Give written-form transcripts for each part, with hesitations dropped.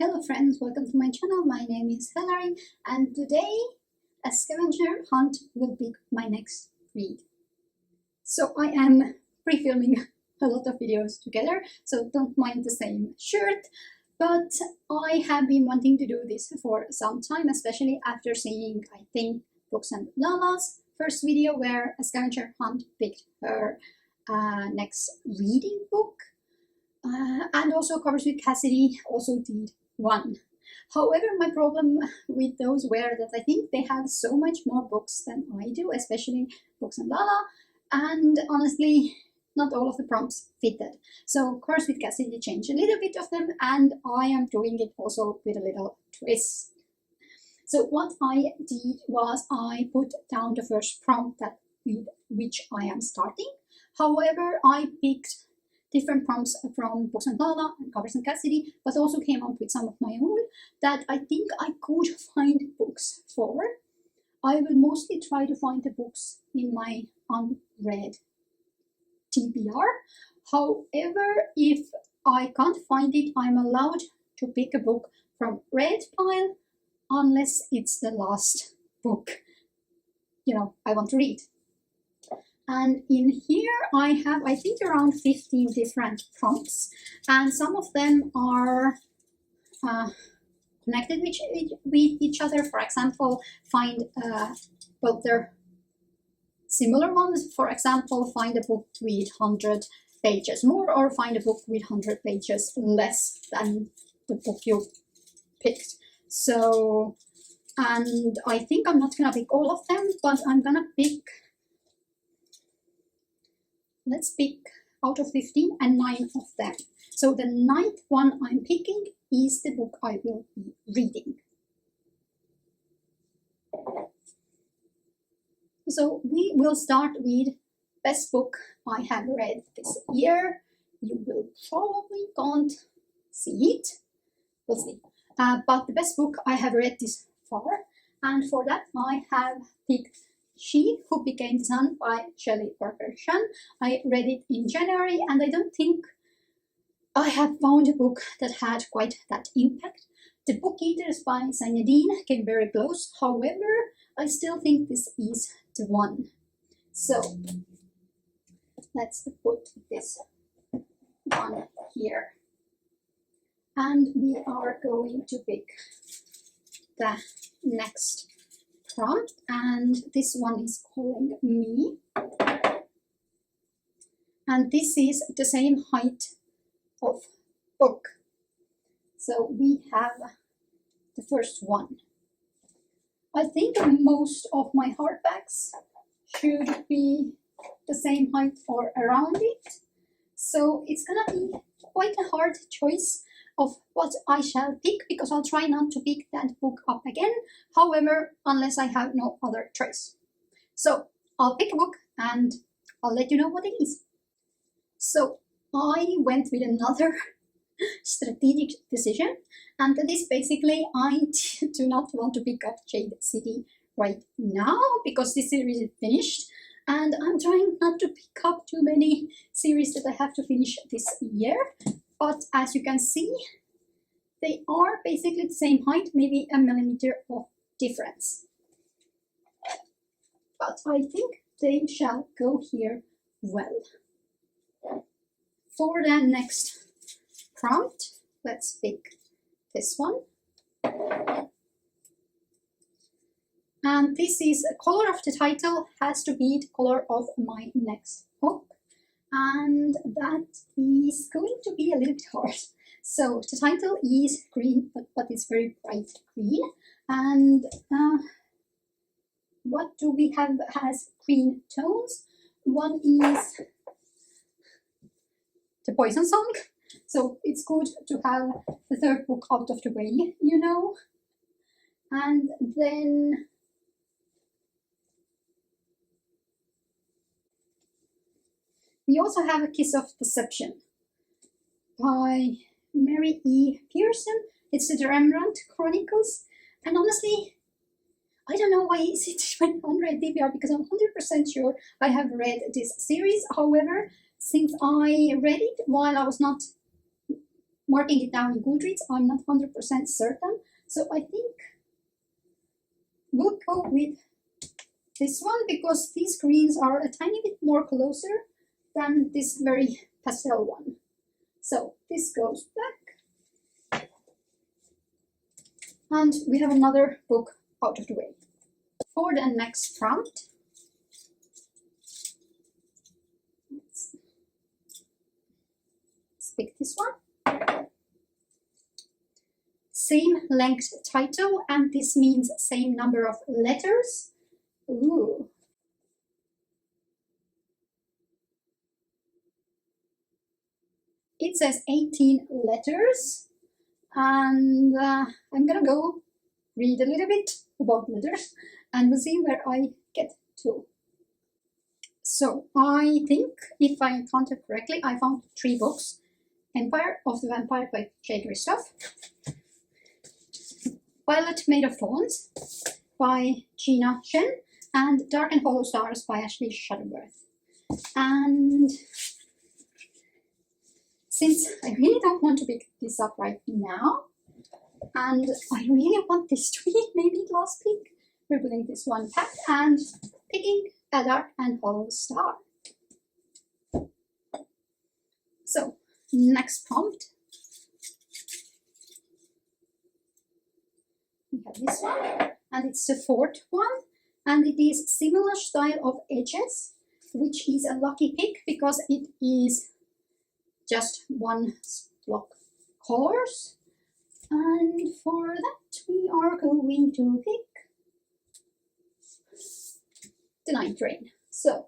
Hello friends, welcome to my channel. My name is Hilary and today a scavenger hunt will be my next read. So I am pre-filming a lot of videos together, so don't mind the same shirt, but I have been wanting to do this for some time, especially after seeing, I think, Books and Lala's first video where a scavenger hunt picked her next reading book. And also Covers with Cassidy also did one. However, my problem with those were that I think they have so much more books than I do, especially Books and Lala, and honestly, not all of the prompts fitted. So Covers with Cassidy changed a little bit of them, and I am doing it also with a little twist. So what I did was I put down the first prompt that with which I am starting. However, I picked different prompts from Books and Lala and Covers and Cassidy, but also came up with some of my own that I think I could find books for. I will mostly try to find the books in my unread TBR. However, if I can't find it, I'm allowed to pick a book from read pile unless it's the last book, I want to read. And in here I have, I think, around 15 different prompts, and some of them are connected with each other. For example, find, they're similar ones. For example, find a book with 100 pages more, or find a book with 100 pages less than the book you picked. So, and I think I'm not gonna pick all of them, but I'm gonna pick, let's pick out of 15 and 9 of them. So the 9th one I'm picking is the book I will be reading. So we will start with best book I have read this year. You will probably can't see it. We'll see. But the best book I have read this far, and for that I have picked She Who Became the Sun by Shelley Parker Chan. I read it in January, and I don't think I have found a book that had quite that impact. The Book Eaters by Zainadine came very close. However, I still think this is the one. So let's put this one here. And we are going to pick the next prompt, and this one is Calling Me, and this is the same height of book. So we have the first one. I think most of my hardbacks should be the same height or around it, so it's gonna be quite a hard choice of what I shall pick, because I'll try not to pick that book up again, however, unless I have no other choice. So I'll pick a book and I'll let you know what it is. So I went with another strategic decision, and that is basically I do not want to pick up Jade City right now because this series is finished, and I'm trying not to pick up too many series that I have to finish this year. But as you can see, they are basically the same height, maybe a millimeter of difference. But I think they shall go here well. For the next prompt, let's pick this one. And this is the color of the title has to be the color of my next book. And that is going to be a little bit hard. So the title is green, but it's very bright green. And what do we have has green tones? One is The Poison Song. So it's good to have the third book out of the way, And then we also have A Kiss of Deception by Mary E. Pearson. It's the Rembrandt Chronicles. And honestly, I don't know why is it unread DBR, because I'm 100% sure I have read this series. However, since I read it while I was not marking it down in Goodreads. I'm not 100% certain. So I think we'll go with this one because these greens are a tiny bit more closer than this very pastel one. So this goes back. And we have another book out of the way. For the next prompt, let's pick this one. Same length title, and this means same number of letters. Ooh. It says 18 letters, and I'm gonna go read a little bit about letters and we'll see where I get to. So I think, if I counted correctly, I found 3 books. Empire of the Vampire by J. Christoph, Violet Made of Thorns by Gina Shen, and Dark and Hollow Stars by Ashley Shuttleworth. And since I really don't want to pick this up right now, and I really want this to be maybe last pick, we're putting this one back and picking a Dark and Hollow Star. So, next prompt. We have this one, and it's the 4th one, and it is similar style of edges, which is a lucky pick because it is just one block colors. And for that, we are going to pick the Night Rain. So,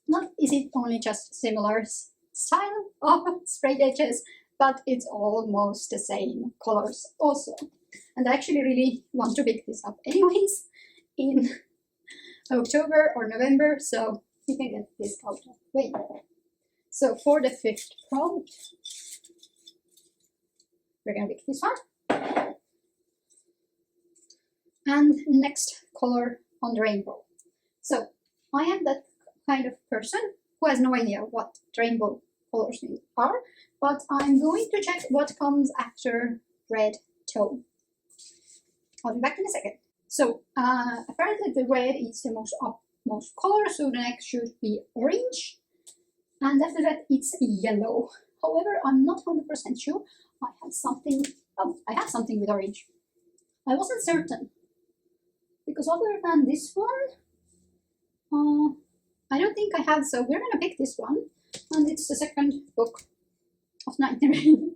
not is it only just similar style of sprayed edges, but it's almost the same colors also. And I actually really want to pick this up anyways in October or November, so we can get this out of the way. So for the 5th prompt, we're going to pick this one. And next color on the rainbow. So I am that kind of person who has no idea what rainbow colors are, but I'm going to check what comes after red tone. I'll be back in a second. So apparently the red is the most color, so the next should be orange. And after that it's yellow. However, I'm not 100% sure. I have something with orange. I wasn't certain. Because other than this one, I don't think I have, so we're gonna pick this one. And it's the 2nd book of Night Rain.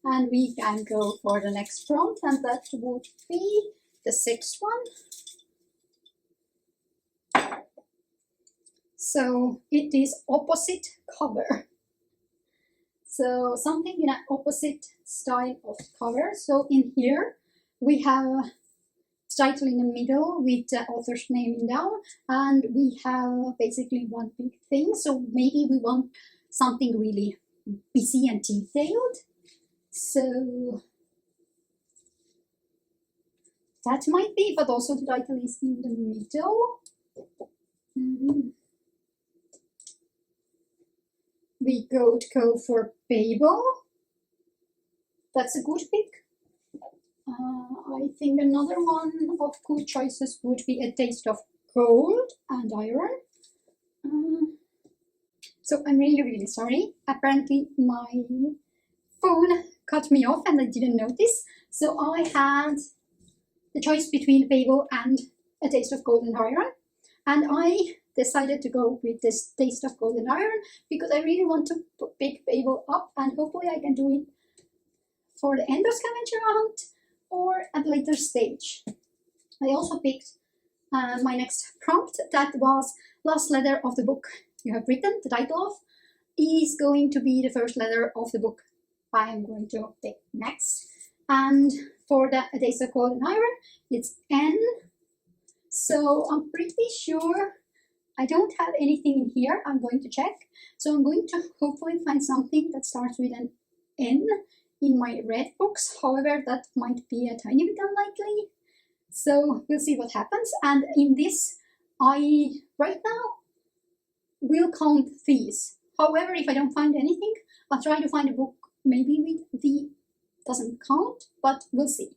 And we can go for the next prompt, and that would be the 6th one. So it is opposite cover. So something in an opposite style of cover. So in here we have the title in the middle with the author's name down, and we have basically one big thing. So maybe we want something really busy and detailed. So that might be, but also the title is in the middle. We go for Babel. That's a good pick. I think another one of good choices would be A Taste of Gold and Iron. So I'm really sorry. Apparently my phone cut me off and I didn't notice. So I had the choice between Babel and A Taste of Gold and Iron. And I decided to go with this Taste of Gold and Iron because I really want to pick Babel up, and hopefully I can do it for the end of Scavenger Hunt or at a later stage. I also picked my next prompt, that was last letter of the book you have written. The title of is going to be the first letter of the book I am going to pick next. And for the A Taste of Gold and Iron, it's N. So I'm pretty sure I don't have anything in here. I'm going to check. So I'm going to hopefully find something that starts with an N in my red books. However, that might be a tiny bit unlikely. So we'll see what happens. And in this, I right now will count these. However, if I don't find anything, I'll try to find a book maybe with the doesn't count, but we'll see.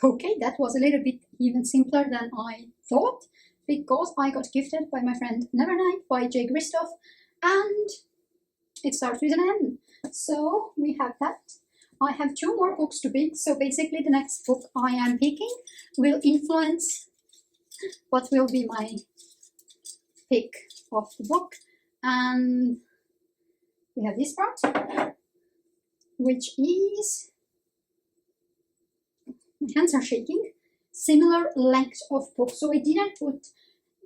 Okay, that was a little bit even simpler than I thought, because I got gifted by my friend Nevernight by Jay Kristoff, and it starts with an N. So we have that. I have 2 more books to pick, so basically the next book I am picking will influence what will be my pick of the book. And we have this part, which is, my hands are shaking, similar length of book. So I didn't put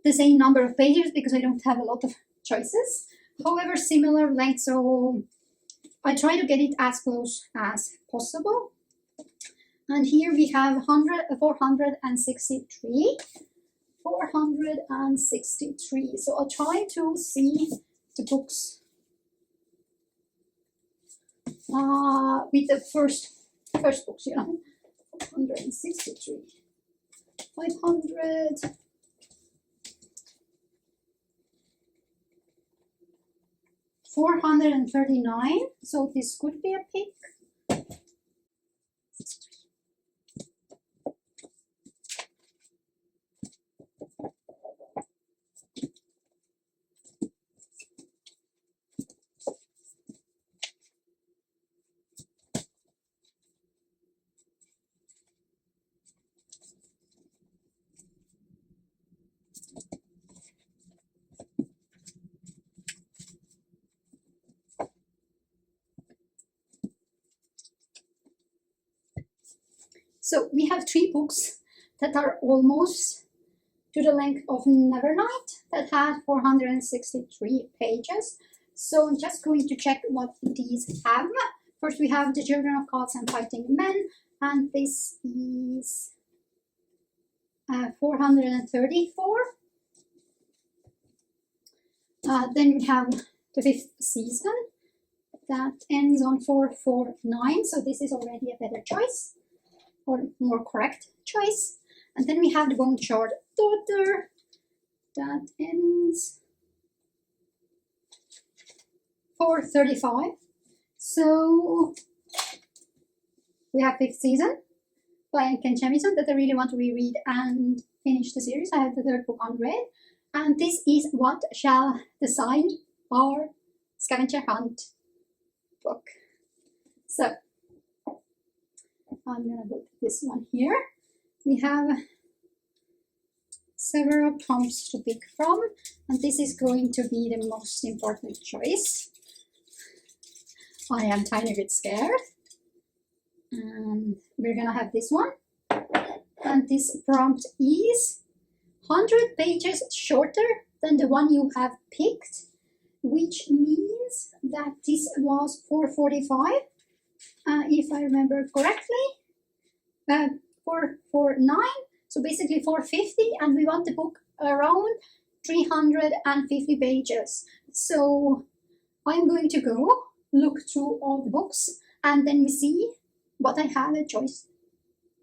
the same number of pages because I don't have a lot of choices. However, similar length, so I try to get it as close as possible. And here we have 463. 463. So I'll try to see the books with the first books, 163. 500. 439, so this could be a pick. So we have 3 books that are almost to the length of Nevernight that had 463 pages. So I'm just going to check what these have. First we have The Children of Gods and Fighting Men, and this is 434. Then we have the 5th season that ends on 449, so this is already a better choice, or more correct choice. And then we have the Bone Shard Daughter that ends 435. So we have 5th season by Ken Jemisin that I really want to reread and finish the series. I have the 3rd book unread, and this is What Shall Decide Our Scavenger Hunt book. So I'm gonna put this one here. We have several prompts to pick from, and this is going to be the most important choice. I am tiny bit scared. And we're gonna have this one. And this prompt is 100 pages shorter than the one you have picked, which means that this was 445, if I remember correctly. 449, so basically 450, and we want the book around 350 pages. So I'm going to go look through all the books, and then we see what I have a choice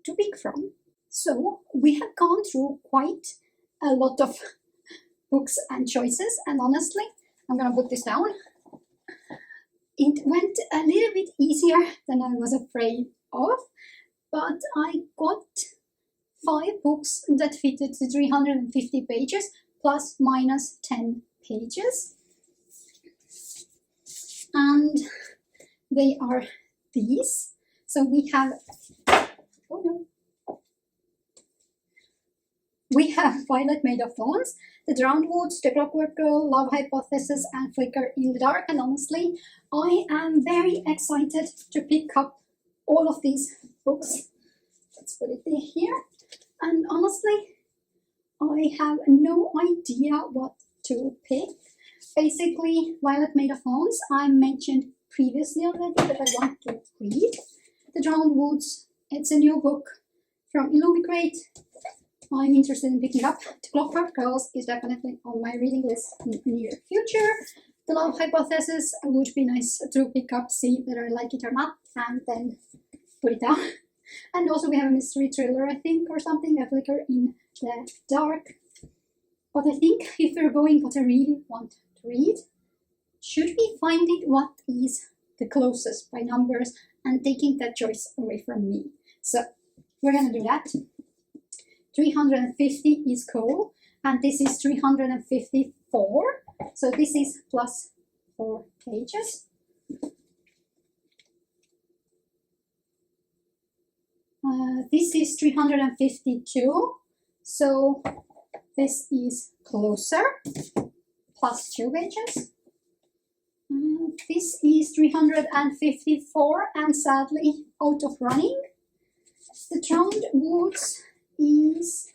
to pick from. So we have gone through quite a lot of books and choices, and honestly, I'm gonna put this down. It went a little bit easier than I was afraid of, but I got 5 books that fitted the 350 pages, plus minus 10 pages. And they are these. So we have, oh no. We have Violet Made of Thorns, The Drowned Woods, The Clockwork Girl, Love Hypothesis, and Flicker in the Dark. And honestly, I am very excited to pick up all of these books. Let's put it here. And honestly, I have no idea what to pick. Basically, Violet Made of Thorns, I mentioned previously already that I want to read. The Drowned Woods, it's a new book from Illumicrate. I'm interested in picking up. The Clockwork Girls is definitely on my reading list in the near future. The Love Hypothesis would be nice to pick up, see whether I like it or not, and then put it down. And also we have a mystery thriller, I think, or something, A Flicker in the Dark. But I think if we're going what I really want to read, should we find it what is the closest by numbers and taking that choice away from me? So we're gonna do that. 350 is cool, and this is 354. So this is plus 4 pages. This is 352, so this is closer, plus 2 pages. This is 354 and sadly out of running. The Drowned Woods is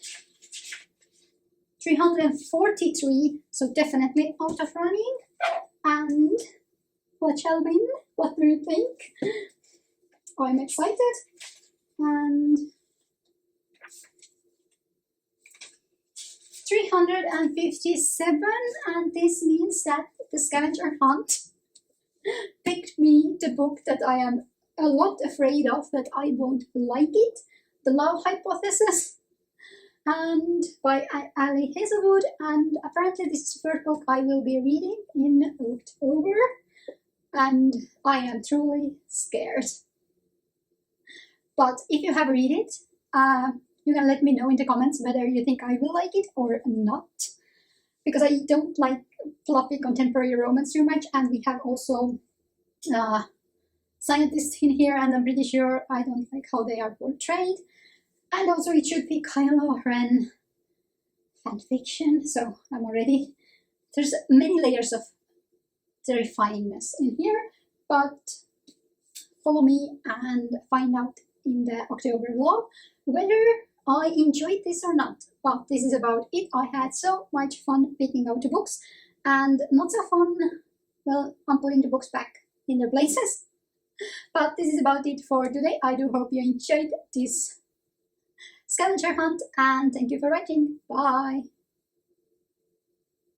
343, so definitely out of running. And what shall win? What do you think? I'm excited. And 357, and this means that the Scavenger Hunt picked me the book that I am a lot afraid of, that I won't like it, The Love Hypothesis, and by Ali Hazelwood, and apparently this is the first book I will be reading in October, and I am truly scared. But if you have read it, you can let me know in the comments whether you think I will like it or not, because I don't like fluffy contemporary romance too much, and we have also scientists in here, and I'm pretty sure I don't like how they are portrayed. And also it should be Kylo Ren fanfiction, so I'm already, there's many layers of terrifyingness in here, but follow me and find out in the October vlog whether I enjoyed this or not. But this is about it. I had so much fun picking out the books, and not so fun, well, I'm putting the books back in their places. But this is about it for today. I do hope you enjoyed this scavenger hunt, and thank you for watching. Bye!